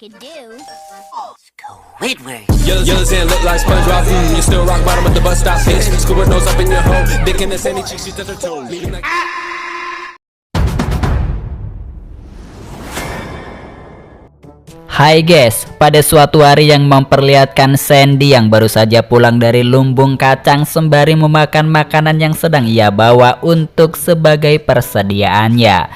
could do. Squidward. Yellow sand look like SpongeBob. You still rock bottom at the bus stop, bitch. Squidward nose up in your hole. Dick in the sandy cheeks, she touch her toes. Leave him like Hai guys, pada suatu hari yang memperlihatkan Sandy yang baru saja pulang dari lumbung kacang sembari memakan makanan yang sedang ia bawa untuk sebagai persediaannya.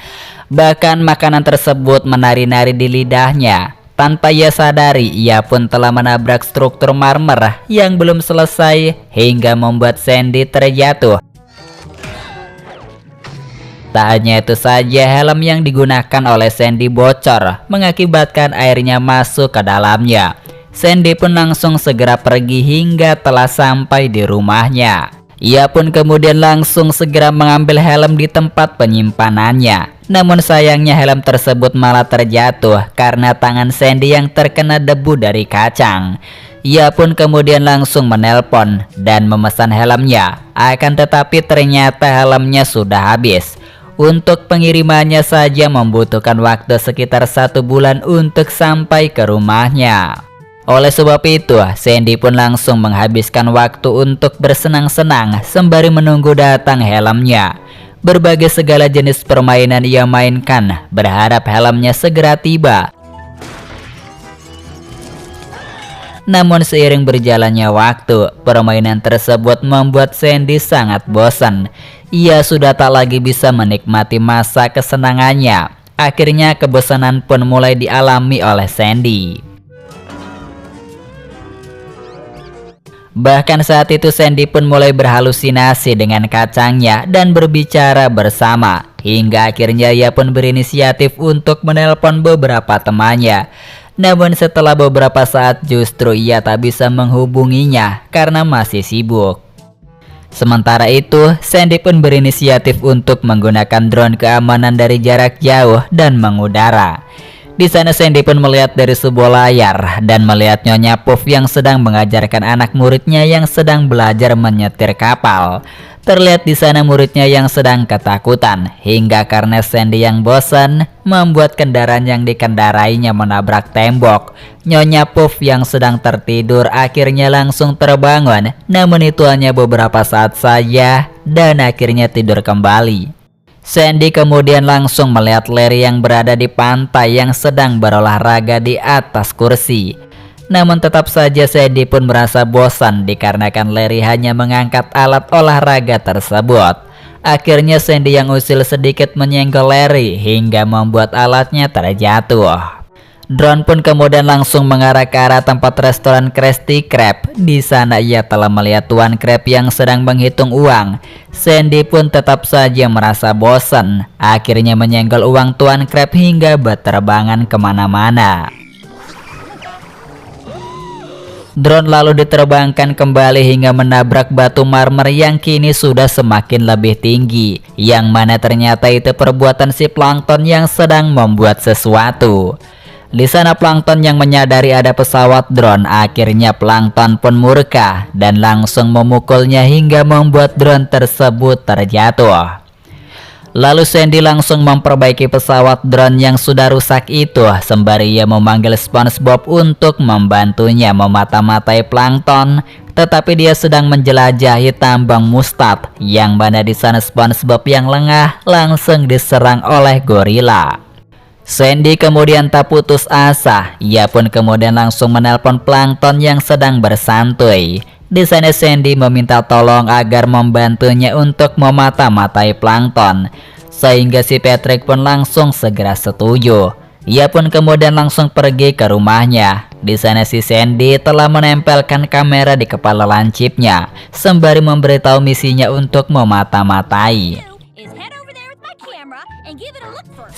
Bahkan makanan tersebut menari-nari di lidahnya. Tanpa ia sadari, ia pun telah menabrak struktur marmer yang belum selesai hingga membuat Sandy terjatuh. Tak hanya itu saja, helm yang digunakan oleh Sandy bocor, mengakibatkan airnya masuk ke dalamnya. Sandy pun langsung segera pergi hingga telah sampai di rumahnya. Ia pun kemudian langsung segera mengambil helm di tempat penyimpanannya. Namun sayangnya helm tersebut malah terjatuh karena tangan Sandy yang terkena debu dari kacang. Ia pun kemudian langsung menelpon dan memesan helmnya. Akan tetapi ternyata helmnya sudah habis. Untuk pengirimannya saja membutuhkan waktu sekitar 1 bulan untuk sampai ke rumahnya. Oleh sebab itu, Sandy pun langsung menghabiskan waktu untuk bersenang-senang sembari menunggu datang helmnya. Berbagai segala jenis permainan ia mainkan, berharap helmnya segera tiba. Namun seiring berjalannya waktu, permainan tersebut membuat Sandy sangat bosan. Ia sudah tak lagi bisa menikmati masa kesenangannya. Akhirnya kebosanan pun mulai dialami oleh Sandy. Bahkan saat itu Sandy pun mulai berhalusinasi dengan kacangnya dan berbicara bersama. Hingga akhirnya ia pun berinisiatif untuk menelpon beberapa temannya. Namun setelah beberapa saat justru ia tak bisa menghubunginya karena masih sibuk. Sementara itu, Sandy pun berinisiatif untuk menggunakan drone keamanan dari jarak jauh dan mengudara. Di sana Sandy pun melihat dari sebuah layar dan melihat Nyonya Puff yang sedang mengajarkan anak muridnya yang sedang belajar menyetir kapal. Terlihat di sana muridnya yang sedang ketakutan, hingga karena Sandy yang bosan, membuat kendaraan yang dikendarainya menabrak tembok. Nyonya Puff yang sedang tertidur akhirnya langsung terbangun, namun itu hanya beberapa saat saja, dan akhirnya tidur kembali. Sandy kemudian langsung melihat Larry yang berada di pantai yang sedang berolahraga di atas kursi. Namun tetap saja Sandy pun merasa bosan dikarenakan Larry hanya mengangkat alat olahraga tersebut. Akhirnya Sandy yang usil sedikit menyenggol Larry hingga membuat alatnya terjatuh. Drone pun kemudian langsung mengarah ke arah tempat restoran Krusty Krab. Di sana ia telah melihat Tuan Krab yang sedang menghitung uang. Sandy pun tetap saja merasa bosan. Akhirnya menyenggol uang Tuan Krab hingga berterbangan kemana-mana. Drone lalu diterbangkan kembali hingga menabrak batu marmer yang kini sudah semakin lebih tinggi. Yang mana ternyata itu perbuatan si plankton yang sedang membuat sesuatu. Di sana plankton yang menyadari ada pesawat drone, akhirnya plankton pun murka dan langsung memukulnya hingga membuat drone tersebut terjatuh. Lalu Sandy langsung memperbaiki pesawat drone yang sudah rusak itu sembari ia memanggil SpongeBob untuk membantunya memata-matai plankton. Tetapi dia sedang menjelajahi tambang mustad yang mana di sana SpongeBob yang lengah langsung diserang oleh gorila. Sandy kemudian tak putus asa, ia pun kemudian langsung menelpon plankton yang sedang bersantuy. Di sana Sandy meminta tolong agar membantunya untuk memata-matai plankton, sehingga si Patrick pun langsung segera setuju. Ia pun kemudian langsung pergi ke rumahnya. Di sana si Sandy telah menempelkan kamera di kepala lancipnya, sembari memberitahu misinya untuk memata-matai.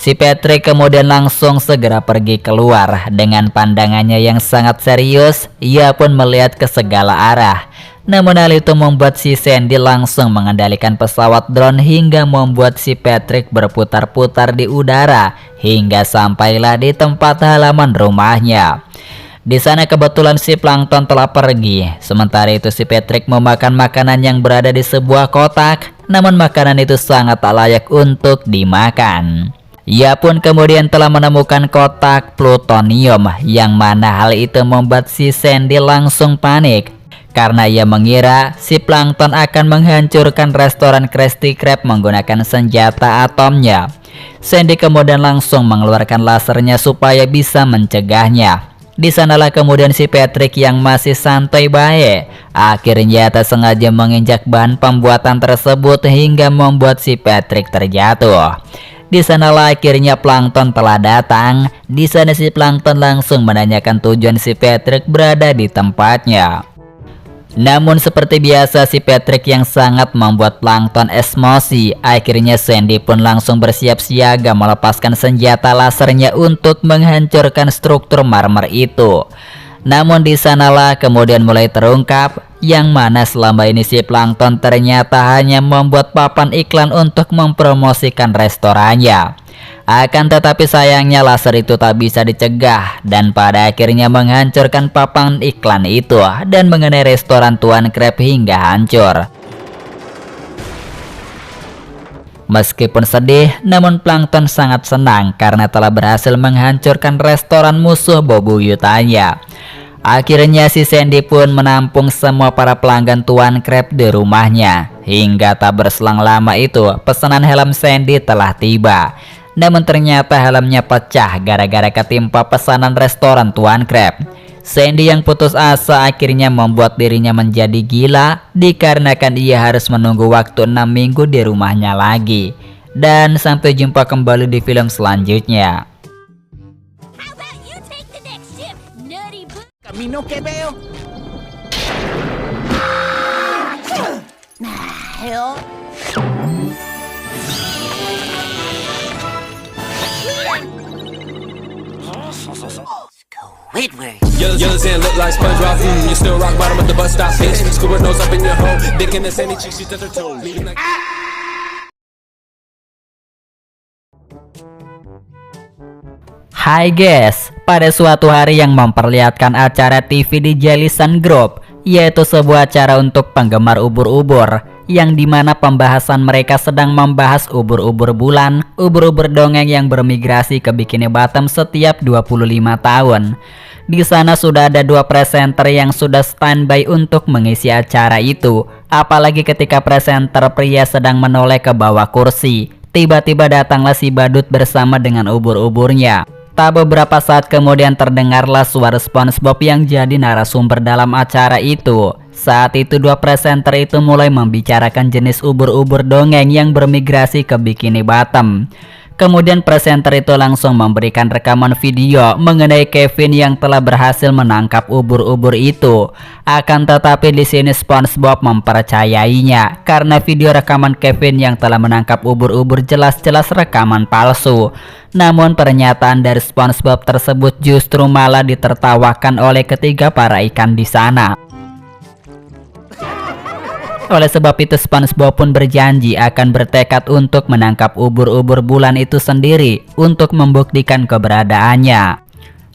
Si Patrick kemudian langsung segera pergi keluar. Dengan pandangannya yang sangat serius, ia pun melihat ke segala arah. Namun hal itu membuat si Sandy langsung mengendalikan pesawat drone hingga membuat si Patrick berputar-putar di udara hingga sampailah di tempat halaman rumahnya. Di sana kebetulan si plankton telah pergi. Sementara itu si Patrick memakan makanan yang berada di sebuah kotak. Namun makanan itu sangat tak layak untuk dimakan. Ia pun kemudian telah menemukan kotak plutonium, yang mana hal itu membuat si Sandy langsung panik karena ia mengira si Plankton akan menghancurkan restoran Krusty Krab menggunakan senjata atomnya. Sandy kemudian langsung mengeluarkan lasernya supaya bisa mencegahnya. Di sanalah kemudian si Patrick yang masih santai baik akhirnya tak sengaja menginjak bahan pembuatan tersebut hingga membuat si Patrick terjatuh. Di sanalah akhirnya Plankton telah datang. Di sana si Plankton langsung menanyakan tujuan si Patrick berada di tempatnya. Namun seperti biasa si Patrick yang sangat membuat Plankton emosi. Akhirnya Sandy pun langsung bersiap siaga melepaskan senjata lasernya untuk menghancurkan struktur marmer itu. Namun di sanalah kemudian mulai terungkap yang mana selama ini si Plankton ternyata hanya membuat papan iklan untuk mempromosikan restorannya. Akan tetapi sayangnya laser itu tak bisa dicegah dan pada akhirnya menghancurkan papan iklan itu dan mengenai restoran Tuan Krab hingga hancur. Meskipun sedih, namun Plankton sangat senang karena telah berhasil menghancurkan restoran musuh bebuyutannya. Akhirnya si Sandy pun menampung semua para pelanggan Tuan Krab di rumahnya. Hingga tak berselang lama itu, pesanan helm Sandy telah tiba. Namun ternyata helmnya pecah gara-gara ketimpa pesanan restoran Tuan Krab. Sandy yang putus asa akhirnya membuat dirinya menjadi gila dikarenakan ia harus menunggu waktu 6 minggu di rumahnya lagi. Dan sampai jumpa kembali di film selanjutnya. Camino que veo. Squidward. Yellows and look like SpongeBob. You still rock bottom at the bus stop, bitch. Squidward nose up in your hole. Dick in the sandy cheeks, she touch her toes. Leaving like Hai guys, pada suatu hari yang memperlihatkan acara TV di Jellison Group, yaitu sebuah acara untuk penggemar ubur-ubur, yang dimana pembahasan mereka sedang membahas ubur-ubur bulan, ubur-ubur dongeng yang bermigrasi ke Bikini Bottom setiap 25 tahun. Di sana sudah ada 2 presenter yang sudah standby untuk mengisi acara itu, apalagi ketika presenter pria sedang menoleh ke bawah kursi. Tiba-tiba datanglah si badut bersama dengan ubur-uburnya. Tak beberapa saat kemudian terdengarlah suara SpongeBob yang jadi narasumber dalam acara itu. Saat itu 2 presenter itu mulai membicarakan jenis ubur-ubur dongeng yang bermigrasi ke Bikini Bottom. Kemudian presenter itu langsung memberikan rekaman video mengenai Kevin yang telah berhasil menangkap ubur-ubur itu. Akan tetapi di sini SpongeBob mempercayainya karena video rekaman Kevin yang telah menangkap ubur-ubur jelas-jelas rekaman palsu. Namun pernyataan dari SpongeBob tersebut justru malah ditertawakan oleh ketiga para ikan di sana. Oleh sebab itu SpongeBob pun berjanji akan bertekad untuk menangkap ubur-ubur bulan itu sendiri untuk membuktikan keberadaannya.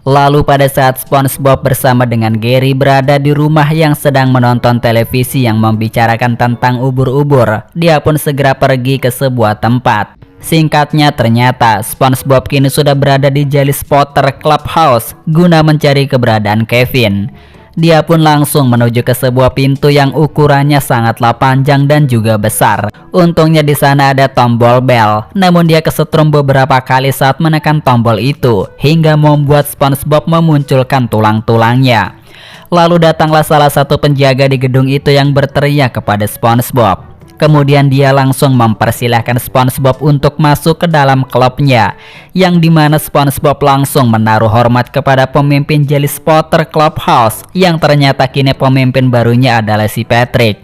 Lalu pada saat SpongeBob bersama dengan Gary berada di rumah yang sedang menonton televisi yang membicarakan tentang ubur-ubur, dia pun segera pergi ke sebuah tempat. Singkatnya ternyata SpongeBob kini sudah berada di Jelly Spotter Clubhouse guna mencari keberadaan Kevin. Dia pun langsung menuju ke sebuah pintu yang ukurannya sangatlah panjang dan juga besar. Untungnya di sana ada tombol bel, namun dia kesetrum beberapa kali saat menekan tombol itu hingga membuat SpongeBob memunculkan tulang-tulangnya. Lalu datanglah salah satu penjaga di gedung itu yang berteriak kepada SpongeBob. Kemudian dia langsung mempersilahkan SpongeBob untuk masuk ke dalam klubnya, yang dimana SpongeBob langsung menaruh hormat kepada pemimpin Jelly Spotter Clubhouse, yang ternyata kini pemimpin barunya adalah si Patrick.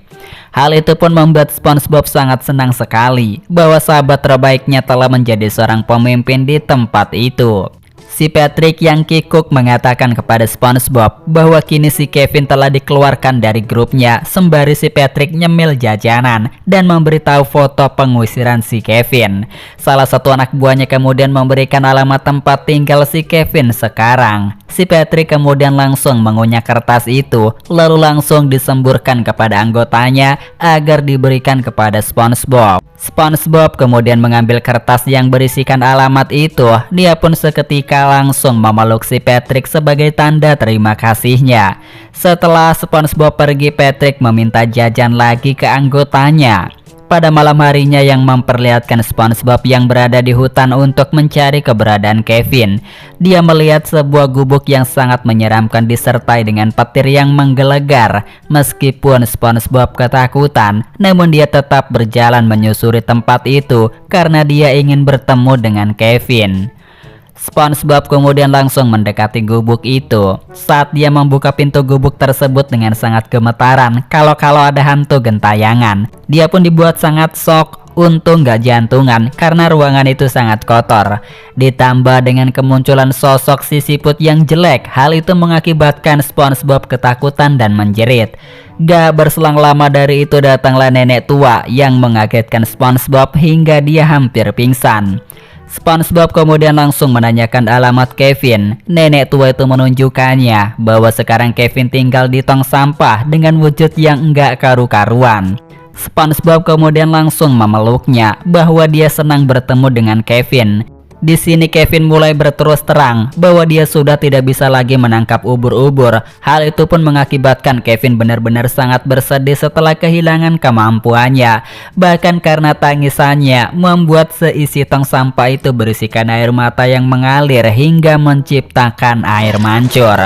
Hal itu pun membuat SpongeBob sangat senang sekali bahwa sahabat terbaiknya telah menjadi seorang pemimpin di tempat itu. Si Patrick yang kikuk mengatakan kepada SpongeBob bahwa kini si Kevin telah dikeluarkan dari grupnya, sembari si Patrick nyemil jajanan dan memberitahu foto pengusiran si Kevin. Salah satu anak buahnya kemudian memberikan alamat tempat tinggal si Kevin sekarang. Si Patrick kemudian langsung mengunyah kertas itu, lalu langsung disemburkan kepada anggotanya agar diberikan kepada SpongeBob. SpongeBob kemudian mengambil kertas yang berisikan alamat itu. Dia pun seketika langsung memeluk si Patrick sebagai tanda terima kasihnya. Setelah SpongeBob pergi, Patrick meminta jajan lagi ke anggotanya. Pada malam harinya yang memperlihatkan SpongeBob yang berada di hutan untuk mencari keberadaan Kevin. Dia melihat sebuah gubuk yang sangat menyeramkan disertai dengan petir yang menggelegar. Meskipun SpongeBob ketakutan, namun dia tetap berjalan menyusuri tempat itu karena dia ingin bertemu dengan Kevin. SpongeBob kemudian langsung mendekati gubuk itu. Saat dia membuka pintu gubuk tersebut dengan sangat gemetaran kalau ada hantu gentayangan. Dia pun dibuat sangat shock. Untung gak jantungan karena ruangan itu sangat kotor. Ditambah dengan kemunculan sosok si siput yang jelek, hal itu mengakibatkan SpongeBob ketakutan dan menjerit. Gak berselang lama dari itu datanglah nenek tua yang mengagetkan SpongeBob hingga dia hampir pingsan. SpongeBob kemudian langsung menanyakan alamat Kevin. Nenek tua itu menunjukkannya bahwa sekarang Kevin tinggal di tong sampah dengan wujud yang enggak karu-karuan. SpongeBob kemudian langsung memeluknya bahwa dia senang bertemu dengan Kevin. Di sini Kevin mulai berterus terang bahwa dia sudah tidak bisa lagi menangkap ubur-ubur. Hal itu pun mengakibatkan Kevin benar-benar sangat bersedih setelah kehilangan kemampuannya. Bahkan karena tangisannya membuat seisi tong sampah itu berisikan air mata yang mengalir hingga menciptakan air mancur.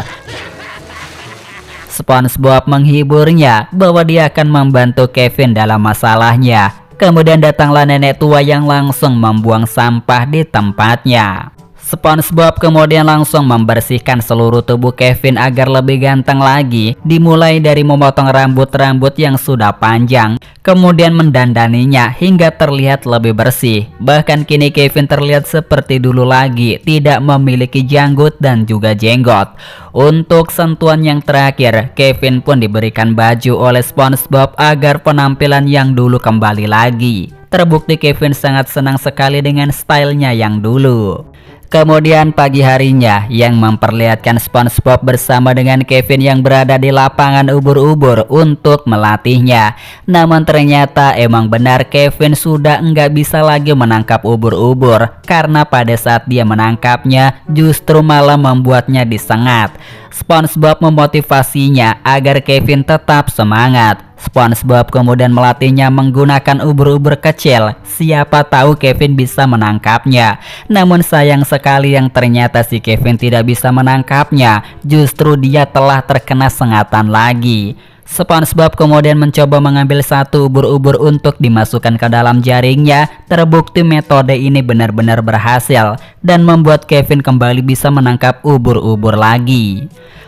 SpongeBob menghiburnya bahwa dia akan membantu Kevin dalam masalahnya. Kemudian datanglah nenek tua yang langsung membuang sampah di tempatnya. SpongeBob kemudian langsung membersihkan seluruh tubuh Kevin agar lebih ganteng lagi. Dimulai dari memotong rambut-rambut yang sudah panjang, kemudian mendandaninya hingga terlihat lebih bersih. Bahkan kini Kevin terlihat seperti dulu lagi, tidak memiliki janggut dan juga jenggot. Untuk sentuhan yang terakhir, Kevin pun diberikan baju oleh SpongeBob agar penampilan yang dulu kembali lagi. Terbukti Kevin sangat senang sekali dengan stylenya yang dulu. Kemudian pagi harinya yang memperlihatkan SpongeBob bersama dengan Kevin yang berada di lapangan ubur-ubur untuk melatihnya. Namun ternyata emang benar Kevin sudah nggak bisa lagi menangkap ubur-ubur karena pada saat dia menangkapnya justru malah membuatnya disengat. SpongeBob memotivasinya agar Kevin tetap semangat. SpongeBob kemudian melatihnya menggunakan ubur-ubur kecil. Siapa tahu Kevin bisa menangkapnya. Namun sayang sekali yang ternyata si Kevin tidak bisa menangkapnya. Justru dia telah terkena sengatan lagi. SpongeBob kemudian mencoba mengambil satu ubur-ubur untuk dimasukkan ke dalam jaringnya. Terbukti metode ini benar-benar berhasil dan membuat Kevin kembali bisa menangkap ubur-ubur lagi.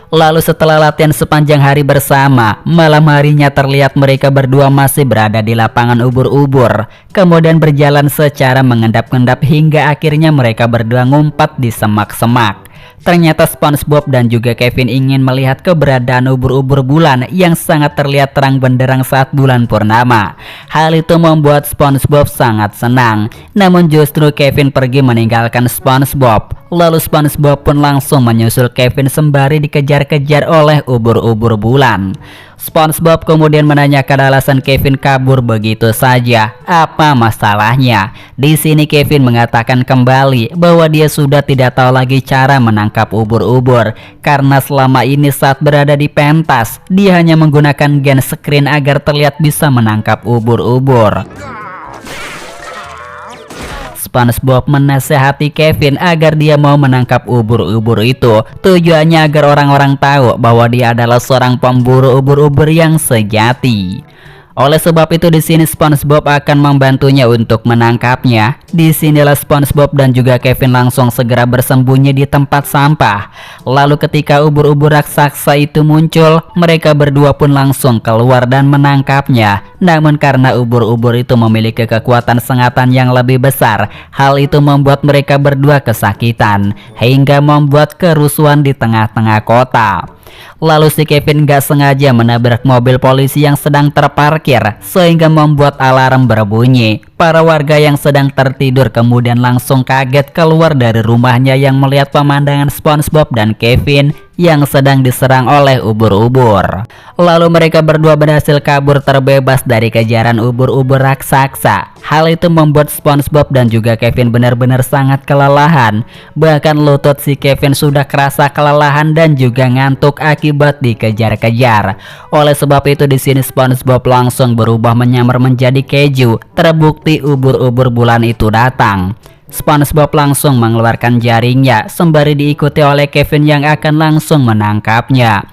Lalu setelah latihan sepanjang hari bersama, malam harinya terlihat mereka berdua masih berada di lapangan ubur-ubur. Kemudian berjalan secara mengendap-endap hingga akhirnya mereka berdua ngumpat di semak-semak. Ternyata SpongeBob dan juga Kevin ingin melihat keberadaan ubur-ubur bulan yang sangat terlihat terang benderang saat bulan purnama. Hal itu membuat SpongeBob sangat senang. Namun justru Kevin pergi meninggalkan SpongeBob. Lalu SpongeBob pun langsung menyusul Kevin sembari dikejar-kejar oleh ubur-ubur bulan. SpongeBob kemudian menanyakan alasan Kevin kabur begitu saja. Apa masalahnya? Di sini Kevin mengatakan kembali bahwa dia sudah tidak tahu lagi cara menangkap ubur-ubur karena selama ini saat berada di pentas dia hanya menggunakan gen screen agar terlihat bisa menangkap ubur-ubur. SpongeBob menasehati Kevin agar dia mau menangkap ubur-ubur itu. Tujuannya agar orang-orang tahu bahwa dia adalah seorang pemburu ubur-ubur yang sejati. Oleh sebab itu di sini SpongeBob akan membantunya untuk menangkapnya. Disinilah SpongeBob dan juga Kevin langsung segera bersembunyi di tempat sampah. Lalu ketika ubur-ubur raksasa itu muncul, mereka berdua pun langsung keluar dan menangkapnya. Namun karena ubur-ubur itu memiliki kekuatan sengatan yang lebih besar, hal itu membuat mereka berdua kesakitan hingga membuat kerusuhan di tengah-tengah kota. Lalu si Kevin gak sengaja menabrak mobil polisi yang sedang terparkir sehingga membuat alarm berbunyi. Para warga yang sedang tertidur kemudian langsung kaget keluar dari rumahnya yang melihat pemandangan SpongeBob dan Kevin yang sedang diserang oleh ubur-ubur. Lalu mereka berdua berhasil kabur terbebas dari kejaran ubur-ubur raksasa. Hal itu membuat SpongeBob dan juga Kevin benar-benar sangat kelelahan. Bahkan lutut si Kevin sudah kerasa kelelahan dan juga ngantuk akibat dikejar-kejar. Oleh sebab itu di sini SpongeBob langsung berubah menyamar menjadi keju. Terbukti ubur-ubur bulan itu datang. SpongeBob langsung mengeluarkan jaringnya sembari diikuti oleh Kevin yang akan langsung menangkapnya.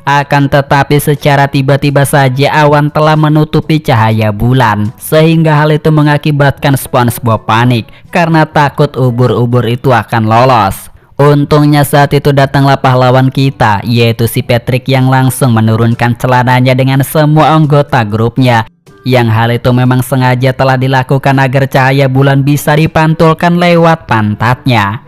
Akan tetapi secara tiba-tiba saja awan telah menutupi cahaya bulan, sehingga hal itu mengakibatkan SpongeBob panik karena takut ubur-ubur itu akan lolos. Untungnya saat itu datanglah pahlawan kita, yaitu si Patrick yang langsung menurunkan celananya dengan semua anggota grupnya. Yang hal itu memang sengaja telah dilakukan agar cahaya bulan bisa dipantulkan lewat pantatnya.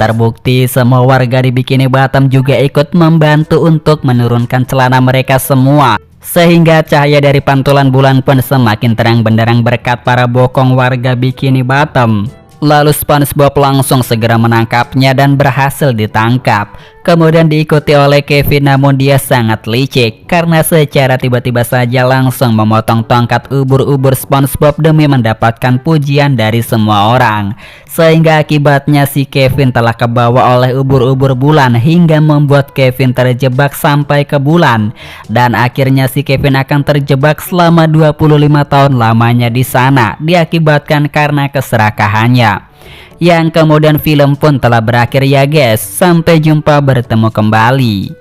Terbukti semua warga di Bikini Bottom juga ikut membantu untuk menurunkan celana mereka semua, sehingga cahaya dari pantulan bulan pun semakin terang benderang berkat para bokong warga Bikini Bottom. Lalu SpongeBob langsung segera menangkapnya dan berhasil ditangkap. Kemudian diikuti oleh Kevin, namun dia sangat licik karena secara tiba-tiba saja langsung memotong tongkat ubur-ubur SpongeBob demi mendapatkan pujian dari semua orang. Sehingga akibatnya si Kevin telah kebawa oleh ubur-ubur bulan hingga membuat Kevin terjebak sampai ke bulan. Dan akhirnya si Kevin akan terjebak selama 25 tahun lamanya di sana, diakibatkan karena keserakahannya. Yang kemudian film pun telah berakhir ya guys. Sampai jumpa, bertemu kembali.